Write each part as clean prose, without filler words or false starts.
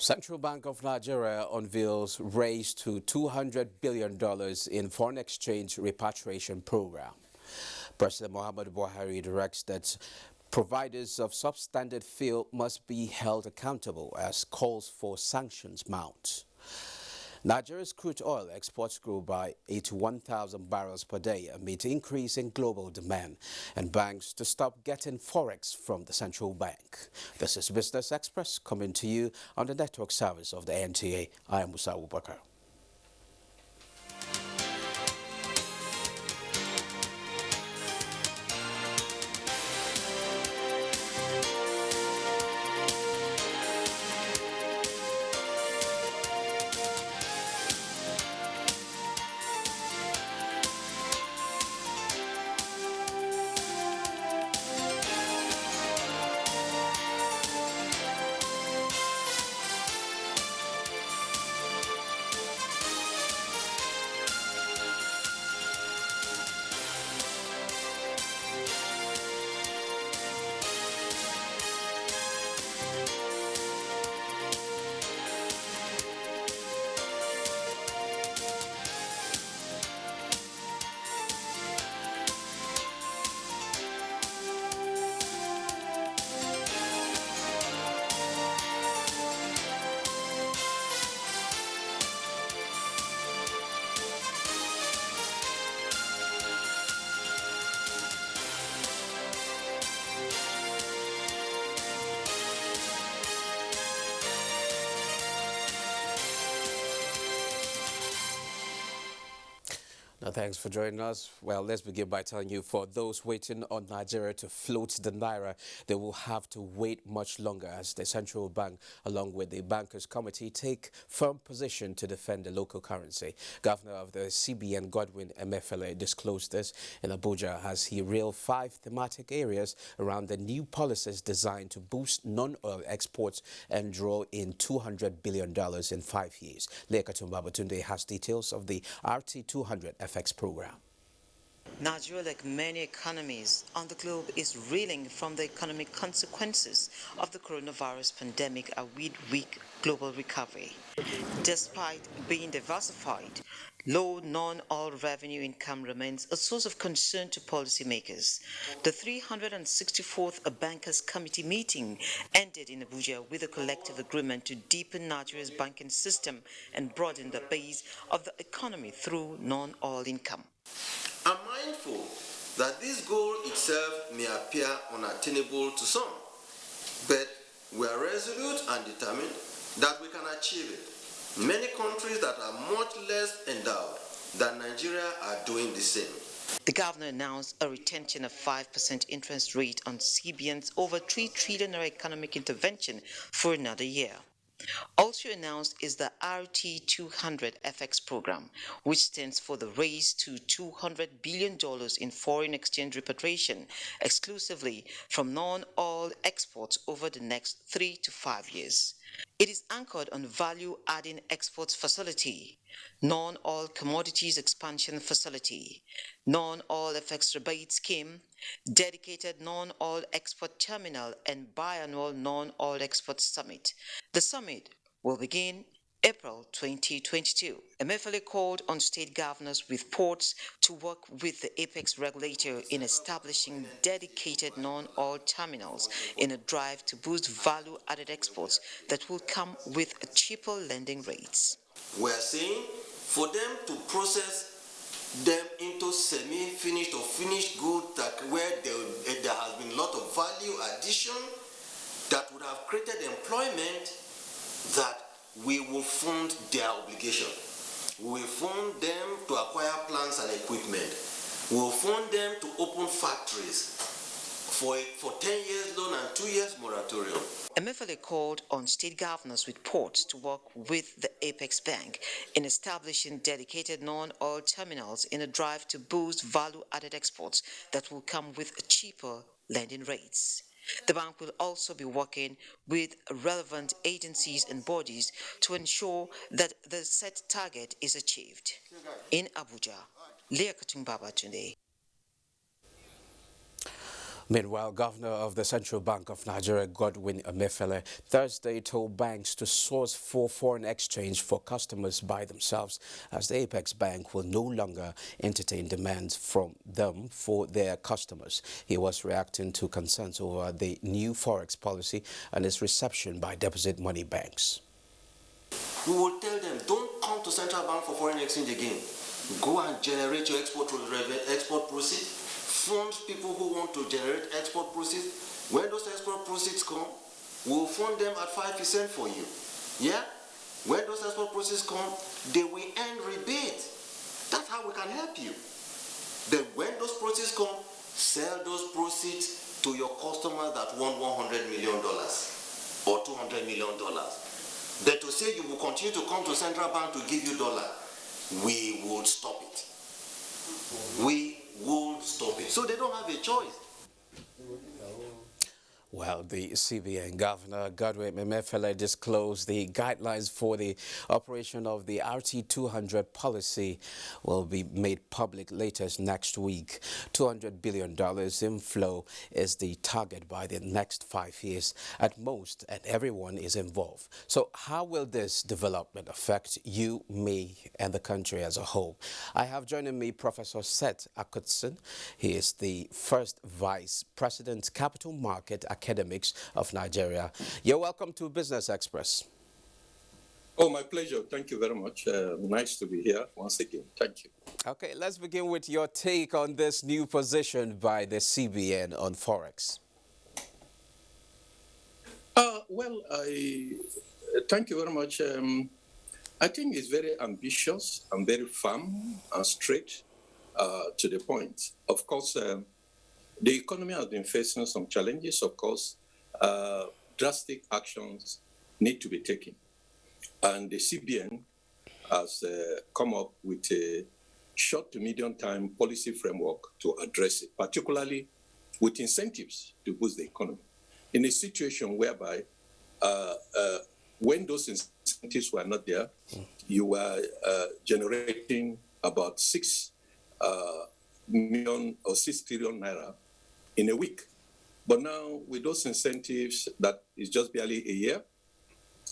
Central Bank of Nigeria unveils raise to $200 billion in foreign exchange repatriation program. President Muhammadu Buhari directs that providers of substandard fuel must be held accountable as calls for sanctions mount. Nigeria's crude oil exports grew by 81,000 barrels per day amid increase in global demand and banks to stop getting forex from the central bank. This is Business Express coming to you on the network service of the NTA. I am Musa Abubakar. Now, thanks for joining us. Well, let's begin by telling you, for those waiting on Nigeria to float the Naira, they will have to wait much longer as the central bank, along with the Bankers Committee, take firm position to defend the local currency. Governor of the CBN, Godwin Emefiele, disclosed this in Abuja as he reeled 5 thematic areas around the new policies designed to boost non-oil exports and draw in $200 billion in 5 years. Lekatun Babatunde has details of the RT200 FX program. Nigeria, like many economies on the globe, is reeling from the economic consequences of the coronavirus pandemic amid weak global recovery. Despite being diversified, low non-oil revenue income remains a source of concern to policymakers. The 364th Bankers Committee meeting ended in Abuja with a collective agreement to deepen Nigeria's banking system and broaden the base of the economy through non-oil income. I'm mindful that this goal itself may appear unattainable to some, but we are resolute and determined that we can achieve it. Many countries that are much less endowed than Nigeria are doing the same. The governor announced a retention of 5% interest rate on CBN's over 3 trillion economic intervention for another year. Also announced is the RT200 FX program, which stands for the raise to $200 billion in foreign exchange repatriation exclusively from non-oil exports over the next 3 to 5 years. It is anchored on value-adding exports facility, non-oil commodities expansion facility, non-oil FX rebate scheme, dedicated non-oil export terminal, and biannual non-oil export summit. The summit will begin April 2022. Emefiele called on state governors with ports to work with the apex regulator in establishing dedicated non-oil terminals in a drive to boost value-added exports that will come with cheaper lending rates. We are saying for them to process them into semi-finished or finished goods that where there has been a lot of value addition that would have created employment, that we will fund their obligation. We will fund them to acquire plants and equipment. We will fund them to open factories for 10 years loan and 2 years moratorium. Emefiele called on state governors with ports to work with the Apex Bank in establishing dedicated non-oil terminals in a drive to boost value-added exports that will come with cheaper lending rates. The bank will also be working with relevant agencies and bodies to ensure that the set target is achieved. In Abuja, Leah Katumbabatunde. Meanwhile, Governor of the Central Bank of Nigeria, Godwin Emefiele, Thursday told banks to source for foreign exchange for customers by themselves, as the Apex Bank will no longer entertain demands from them for their customers. He was reacting to concerns over the new forex policy and its reception by deposit money banks. We will tell them, don't come to Central Bank for foreign exchange again. Go and generate your export proceeds. Fund people who want to generate export proceeds. When those export proceeds come, we'll fund them at 5% for you. Yeah? When those export proceeds come, they will earn rebate. That's how we can help you. Then when those proceeds come, sell those proceeds to your customers that want $100 million or $200 million. Then to say you will continue to come to Central Bank to give you dollar, we would stop it. We would stop it. So they don't have a choice. Well, the CBN Governor, Godwin Emefiele, disclosed the guidelines for the operation of the RT200 policy will be made public latest next week. $200 billion inflow is the target by the next 5 years at most, and everyone is involved. So how will this development affect you, me, and the country as a whole? I have joining me Professor Seth Akutson. He is the first Vice President, Capital Market Academics of Nigeria. You're welcome to Business Express. Oh, my pleasure. Thank you very much. Nice to be here once again. Thank you. Okay, let's begin with your take on this new position by the CBN on Forex. Well, thank you very much. I think it's very ambitious and very firm and straight to the point. Of course, the economy has been facing some challenges. Of course, drastic actions need to be taken. And the CBN has come up with a short to medium time policy framework to address it, particularly with incentives to boost the economy. In a situation whereby when those incentives were not there, you were generating about 6 million or 6 trillion naira in a week. But now with those incentives, that is just barely a year,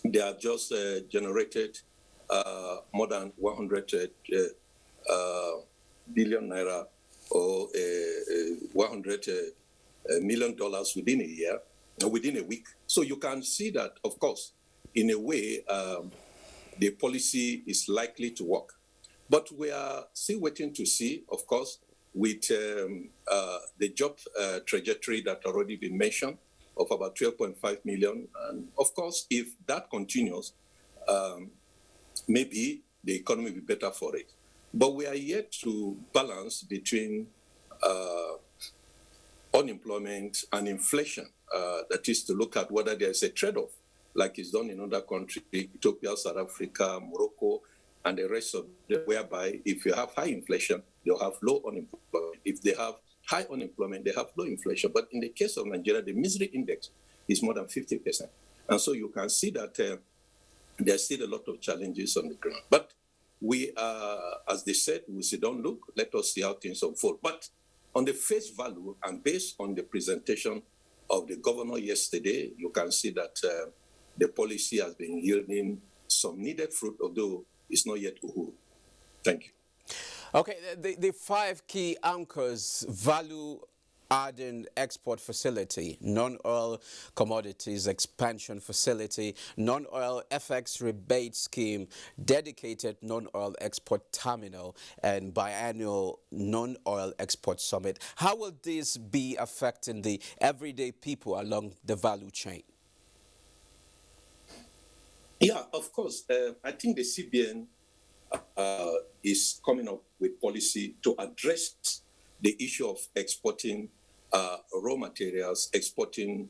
they have just generated more than 100 billion naira or $100 million within a year, within a week. So you can see that, of course, in a way, the policy is likely to work. But we are still waiting to see, of course, with the job trajectory that already been mentioned of about 12.5 million. And of course, if that continues, maybe the economy will be better for it. But we are yet to balance between unemployment and inflation. That is to look at whether there's a trade-off, like it's done in other countries, Ethiopia, South Africa, Morocco, and the rest of them, whereby if you have high inflation, they'll have low unemployment. If they have high unemployment, they have low inflation. But in the case of Nigeria, the misery index is more than 50%. And so you can see that there's still a lot of challenges on the ground. But we are, as they said, we say, don't look, let us see how things unfold. But on the face value and based on the presentation of the governor yesterday, you can see that the policy has been yielding some needed fruit, although it's not yet uhuru. Thank you. Okay, the 5 key anchors: value adding export facility, non-oil commodities expansion facility, non-oil FX rebate scheme, dedicated non-oil export terminal, and biannual non-oil export summit. How will this be affecting the everyday people along the value chain? Yeah, of course. I think the CBN is coming up with policy to address the issue of exporting raw materials, exporting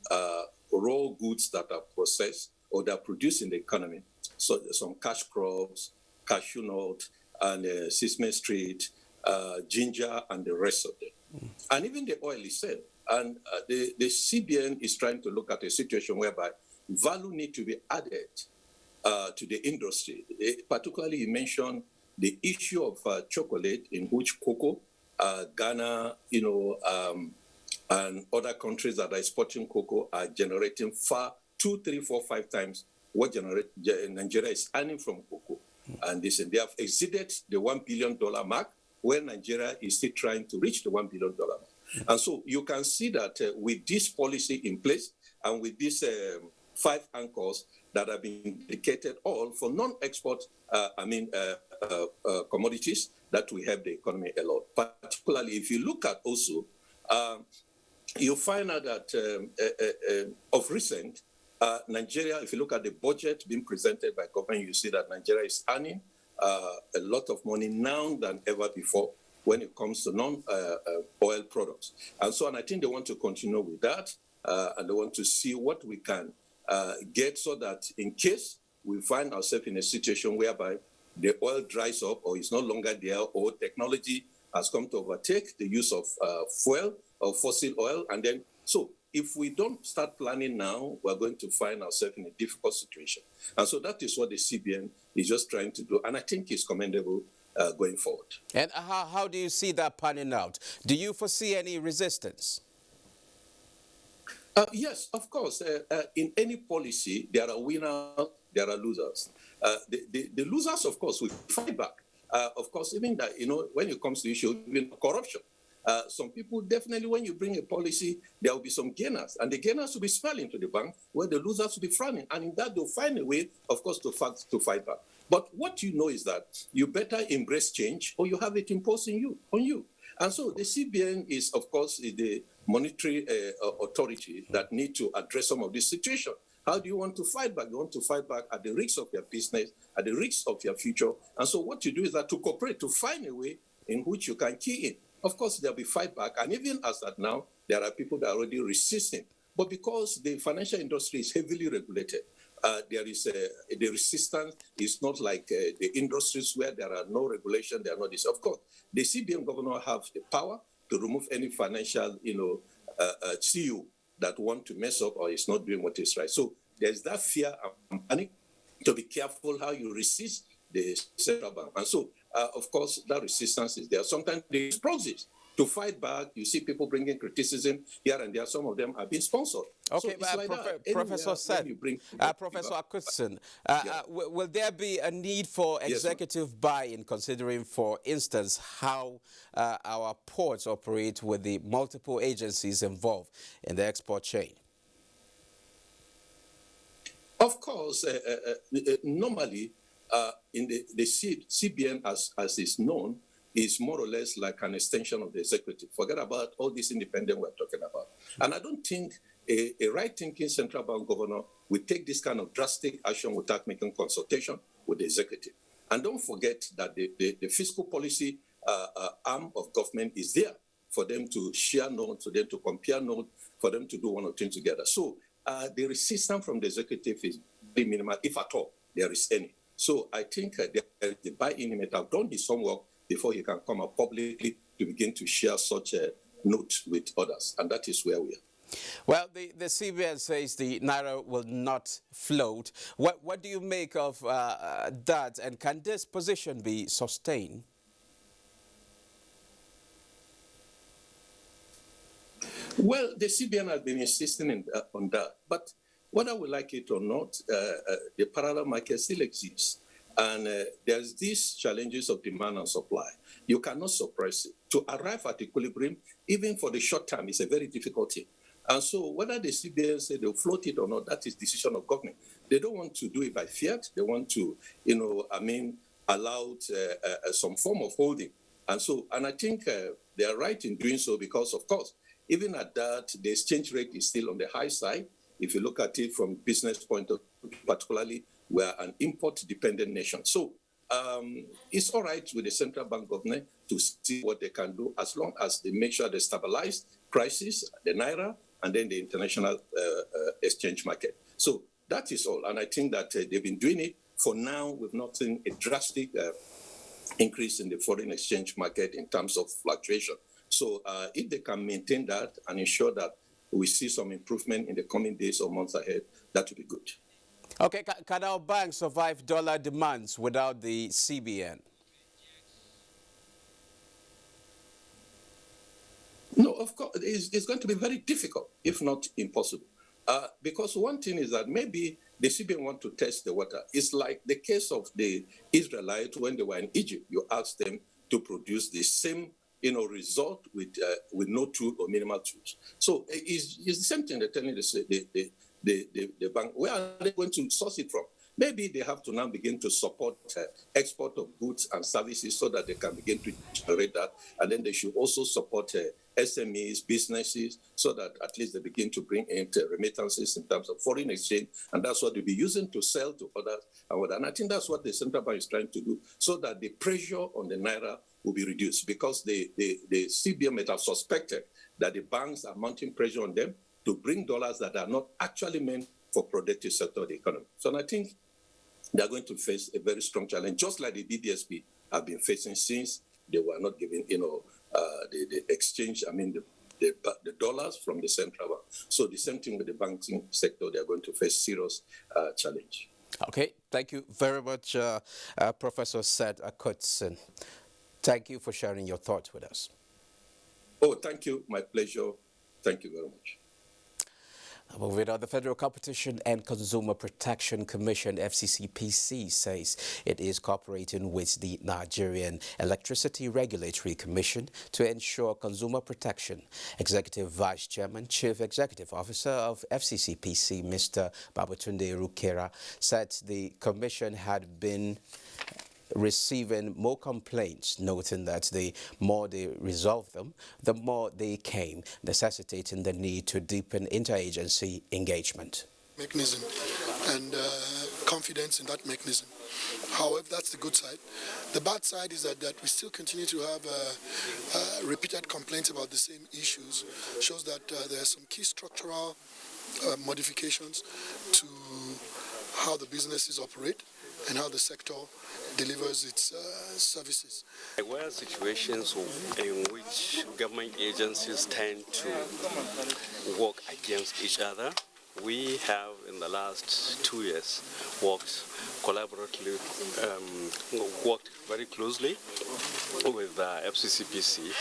raw goods that are processed or that are produced in the economy. So some cash crops, cashew nut, and sesame street, ginger, and the rest of them. And even the oil is said. And the CBN is trying to look at a situation whereby value need to be added to the industry. Particularly, you mentioned the issue of chocolate, in which cocoa, Ghana, and other countries that are exporting cocoa are generating far 2, 3, 4, 5 times what Nigeria is earning from cocoa. And they have exceeded the $1 billion mark, where Nigeria is still trying to reach the $1 billion mark. And so you can see that with this policy in place and with these 5 anchors that have been dedicated all for non-export, commodities, that will help the economy a lot. Particularly if you look at also, you find out that of recent, Nigeria, if you look at the budget being presented by government, you see that Nigeria is earning a lot of money now than ever before when it comes to non-oil products. And I think they want to continue with that, and they want to see what we can get so that in case we find ourselves in a situation whereby the oil dries up or is no longer there, or technology has come to overtake the use of fuel or fossil oil, and then if we don't start planning now, we're going to find ourselves in a difficult situation. And so that is what the CBN is just trying to do. And I think it's commendable going forward. And how do you see that panning out? Do you foresee any resistance? Yes, of course. In any policy, there are winners, there are losers. The losers, of course, will fight back. Of course, even that, when it comes to issue, even corruption. Some people definitely, when you bring a policy, there will be some gainers, and the gainers will be smiling to the bank, where the losers will be frowning, and in that they'll find a way, of course, to fight back. But what you know is that you better embrace change, or you have it imposed on you. And so the CBN is, of course, the monetary authority that need to address some of this situation. How do you want to fight back? You want to fight back at the risk of your business, at the risk of your future. And so what you do is that to cooperate, to find a way in which you can key in. Of course, there'll be fight back. And even as at now, there are people that are already resisting. But because the financial industry is heavily regulated, there is the resistance is not like the industries where there are no regulation, there are no this. Of course, the CBN governor have the power to remove any financial, CEO that want to mess up or is not doing what is right. So there's that fear and panic to be careful how you resist the central bank. And so, of course, that resistance is there. Sometimes there's proxies to fight back. You see people bringing criticism here and there. Some of them are being sponsored. Okay, so like Professor said, Professor Akutson, will there be a need for executive buy-in, considering, for instance, how our ports operate with the multiple agencies involved in the export chain? Of course, normally, in the CBN, as is known, is more or less like an extension of the executive. Forget about all this independent we're talking about. And I don't think a right-thinking central bank governor will take this kind of drastic action without making consultation with the executive. And don't forget that the fiscal policy arm of government is there for them to share notes, for them to compare notes, for them to do one or two together. So the resistance from the executive is very minimal, if at all there is any. So I think the buy-in may have done his homework before he can come up publicly to begin to share such a note with others. And that is where we are. Well, the CBN says the Naira will not float. What do you make of that? And can this position be sustained? Well, the CBN has been insisting on that. But whether we like it or not, the parallel market still exists. And there's these challenges of demand and supply. You cannot suppress it. To arrive at equilibrium, even for the short term, is a very difficult thing. And so whether the CBN say they'll float it or not, that is decision of government. They don't want to do it by fiat. They want to, allow some form of holding. And I think they are right in doing so because, of course, even at that, the exchange rate is still on the high side. If you look at it from business point of view, particularly, we are an import-dependent nation. So it's all right with the central bank government to see what they can do as long as they make sure they stabilize prices, the Naira, and then the international exchange market. So that is all. And I think that they've been doing it. For now, we've not seen a drastic increase in the foreign exchange market in terms of fluctuation. So if they can maintain that and ensure that we see some improvement in the coming days or months ahead, that would be good. Okay, can our bank survive dollar demands without the CBN? No, of course, it's going to be very difficult, if not impossible. Because one thing is that maybe the CBN want to test the water. It's like the case of the Israelites when they were in Egypt. You asked them to produce the same, result with no tool or minimal tools. So it's the same thing they're telling the bank. Where are they going to source it from? Maybe they have to now begin to support export of goods and services so that they can begin to generate that. And then they should also support SMEs, businesses, so that at least they begin to bring in remittances in terms of foreign exchange. And that's what they'll be using to sell to others. And I think that's what the central bank is trying to do, so that the pressure on the Naira will be reduced, because the CBN might have suspected that the banks are mounting pressure on them to bring dollars that are not actually meant for productive sector of the economy. So I think they are going to face a very strong challenge, just like the BDSP have been facing since they were not given, the exchange, the dollars from the central bank. So the same thing with the banking sector, they are going to face serious challenge. Okay, thank you very much, Professor Seth Akotson. Thank you for sharing your thoughts with us. Oh, thank you. My pleasure. Thank you very much. Moving on, the Federal Competition and Consumer Protection Commission, FCCPC, says it is cooperating with the Nigerian Electricity Regulatory Commission to ensure consumer protection. Executive Vice Chairman, Chief Executive Officer of FCCPC, Mr. Babatunde Rukera, said the commission had been receiving more complaints, noting that the more they resolve them, the more they came, necessitating the need to deepen interagency engagement. Mechanism and confidence in that mechanism. However, that's the good side. The bad side is that we still continue to have repeated complaints about the same issues. Shows that there are some key structural modifications to how the businesses operate and how the sector delivers its services. There were situations in which government agencies tend to work against each other. We have, in the last 2 years, worked collaboratively, worked very closely with FCCPC.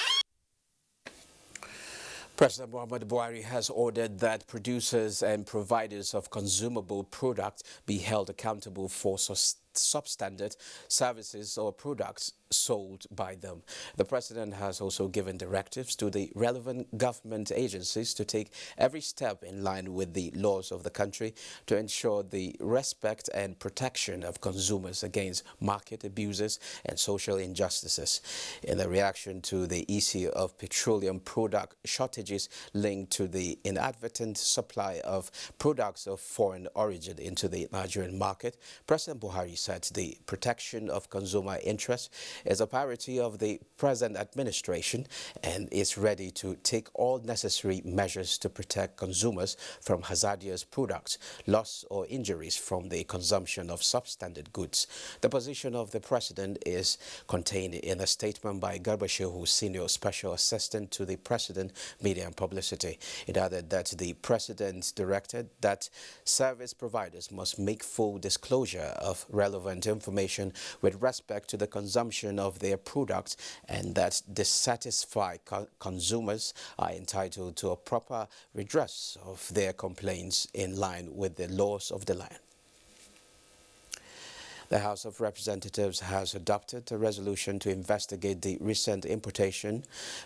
President Muhammadu Buhari has ordered that producers and providers of consumable products be held accountable for substandard services or products sold by them. The president has also given directives to the relevant government agencies to take every step in line with the laws of the country to ensure the respect and protection of consumers against market abuses and social injustices. In a reaction to the issue of petroleum product shortages linked to the inadvertent supply of products of foreign origin into the Nigerian market, President Buhari said the protection of consumer interests is a priority of the present administration and is ready to take all necessary measures to protect consumers from hazardous products, loss or injuries from the consumption of substandard goods. The position of the president is contained in a statement by Garba Shehu, Senior Special Assistant to the President, Media and Publicity. It added that the president directed that service providers must make full disclosure of relevant information with respect to the consumption of their products and that dissatisfied consumers are entitled to a proper redress of their complaints in line with the laws of the land. The House of Representatives has adopted a resolution to investigate the recent importation,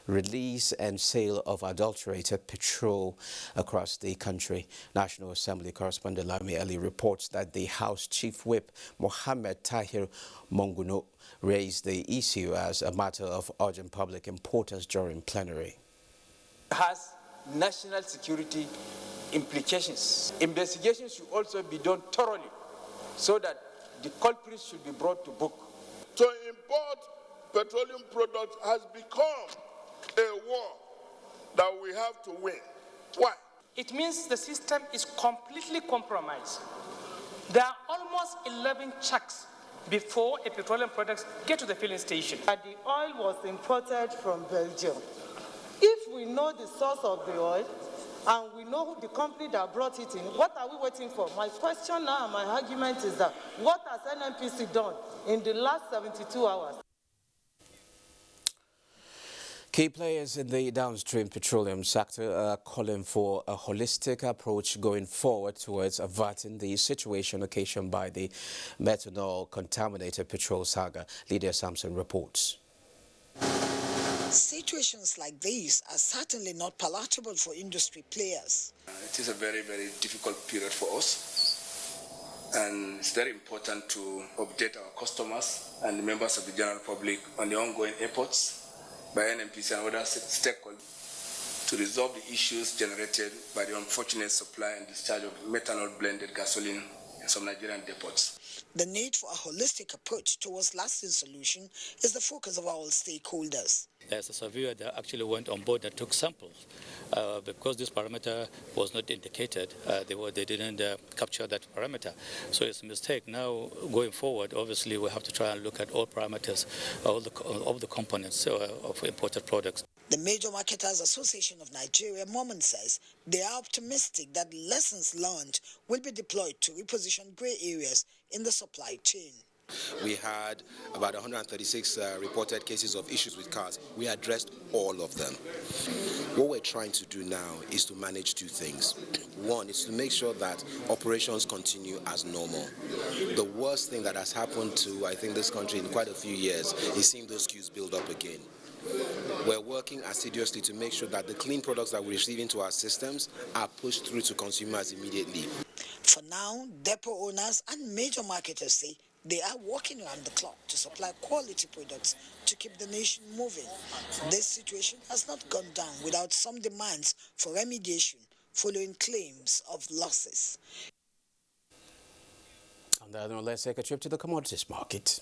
release and sale of adulterated petrol across the country. National Assembly correspondent Lami Ali reports that the House Chief Whip Mohammed Tahir Monguno raised the issue as a matter of urgent public importance during plenary. Has national security implications. Investigations should also be done thoroughly so that the culprits should be brought to book. To import petroleum products has become a war that we have to win. Why? It means the system is completely compromised. There are almost 11 checks before a petroleum product get to the filling station. The oil was imported from Belgium. If we know the source of the oil, and we know the company that brought it in, what are we waiting for? My question now and my argument is that what has NNPC done in the last 72 hours? Key players in the downstream petroleum sector are calling for a holistic approach going forward towards averting the situation occasioned by the methanol-contaminated petrol saga. Lydia Sampson reports. Situations like these are certainly not palatable for industry players. It is a very, very difficult period for us. And it's very important to update our customers and the members of the general public on the ongoing efforts by NMPC and other stakeholders to resolve the issues generated by the unfortunate supply and discharge of methanol-blended gasoline in some Nigerian depots. The need for a holistic approach towards lasting solution is the focus of all stakeholders. There's a surveyor that actually went on board that took samples. Because this parameter was not indicated, they didn't capture that parameter. So it's a mistake. Now, going forward, obviously, we have to try and look at all parameters, all the components of imported products. The Major Marketers Association of Nigeria, Moment, says they are optimistic that lessons learned will be deployed to reposition grey areas in the supply chain. We had about 136 reported cases of issues with cars. We addressed all of them. What we're trying to do now is to manage two things. One is to make sure that operations continue as normal. The worst thing that has happened to, I think, this country in quite a few years is seeing those queues build up again. We're working assiduously to make sure that the clean products that we receive into our systems are pushed through to consumers immediately. For now, depot owners and major marketers say they are working around the clock to supply quality products to keep the nation moving. This situation has not gone down without some demands for remediation following claims of losses. On that note, let's take a trip to the commodities market.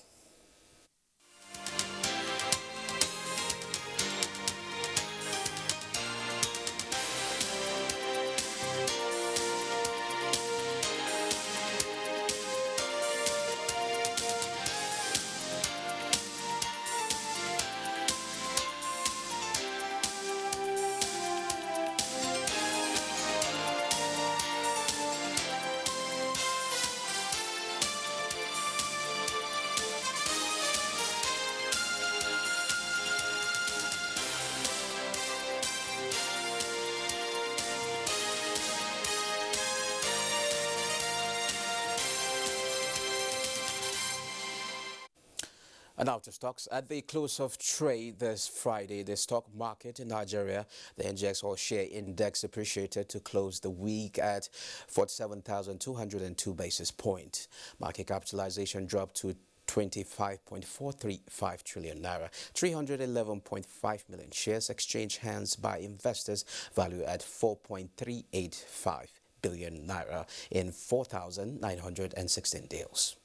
And now to stocks. At the close of trade this Friday, the stock market in Nigeria, the NGX All Share Index appreciated to close the week at 47,202 basis points. Market capitalization dropped to 25.435 trillion naira. 311.5 million shares exchanged hands by investors, value at 4.385 billion naira in 4,916 deals.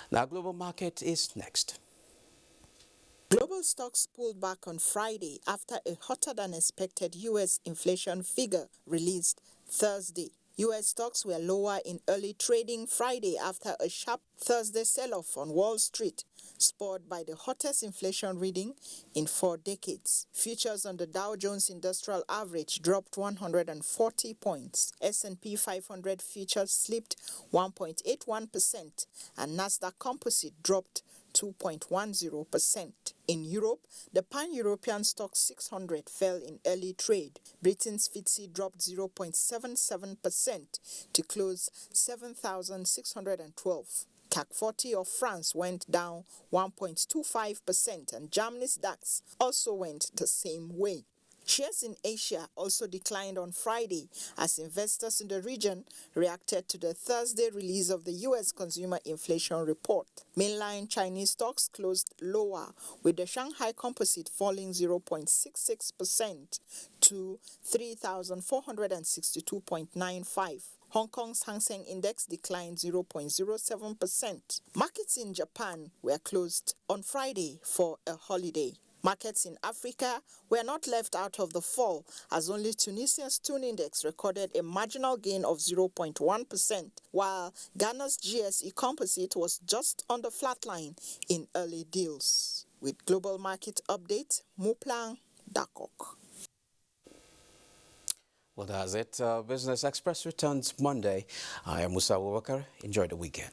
Now, global market is next. Global stocks pulled back on Friday after a hotter than expected U.S. inflation figure released Thursday. U.S. stocks were lower in early trading Friday after a sharp Thursday sell-off on Wall Street, spurred by the hottest inflation reading in 4 decades. Futures on the Dow Jones Industrial Average dropped 140 points. S&P 500 futures slipped 1.81%, and Nasdaq Composite dropped 2.10%. In Europe, the pan-European stock 600 fell in early trade. Britain's FTSE dropped 0.77% to close 7,612. CAC 40 of France went down 1.25%, and Germany's DAX also went the same way. Shares in Asia also declined on Friday as investors in the region reacted to the Thursday release of the U.S. Consumer Inflation Report. Mainline Chinese stocks closed lower, with the Shanghai Composite falling 0.66% to 3,462.95. Hong Kong's Hang Seng Index declined 0.07%. Markets in Japan were closed on Friday for a holiday. Markets in Africa were not left out of the fall, as only Tunisia's Tune Index recorded a marginal gain of 0.1%, while Ghana's GSE Composite was just on the flat line in early deals. With Global Market Update, Muplang Dakok. Well, that's it. Business Express returns Monday. I am Musa Abubakar. Enjoy the weekend.